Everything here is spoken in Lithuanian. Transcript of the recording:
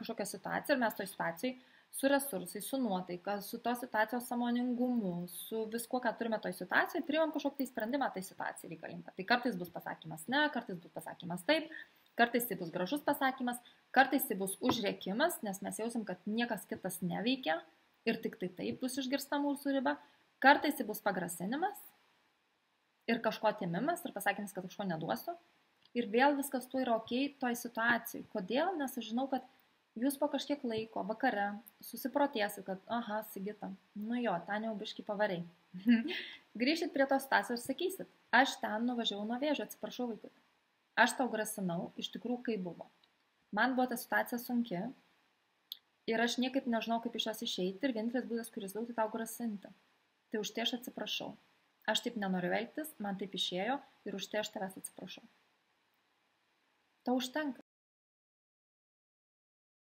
kažkokią situaciją ir mes toj situacijai su resursais, su nuotaika, su tos situacijos sąmoningumu, su viskuo, ką turime toj situacijai, priimam kažkokį tai sprendimą tai situacijai reikalingą. Tai kartais bus pasakymas ne, kartais bus pasakymas taip, kartais tai bus gražus pasakymas, kartais tai bus užrėkimas, nes mes jausim, kad niekas kitas neveikia ir tik tai taip bus išgirsta mūsų riba, kartais tai bus pagrasinimas ir kažko atėmimas ir pasakymas, kad kažko neduosiu. Ir vėl viskas tuo yra ok toj situacijai. Kodėl? Nes aš žinau, kad jūs po kažkiek laiko vakare susiprotėsit, kad, aha, Sigita, nu jo, ten jau biškį pavariai. Grįšit prie tos situacijos ir sakysit, aš ten nuvažiavau nuo vėžio, atsiprašau vaikui. Aš tau grasinau, iš tikrųjų, kaip buvo. Man buvo ta situacija sunki ir aš niekaip nežinau, kaip iš jos išeiti ir vienintelis būdas, kuris daug, tai tau grasinti. Tai už tai aš atsiprašau. Aš taip nenoriu elgtis, man taip išėjo ir už tai aš tavęs atsiprašau. Tau užtenka.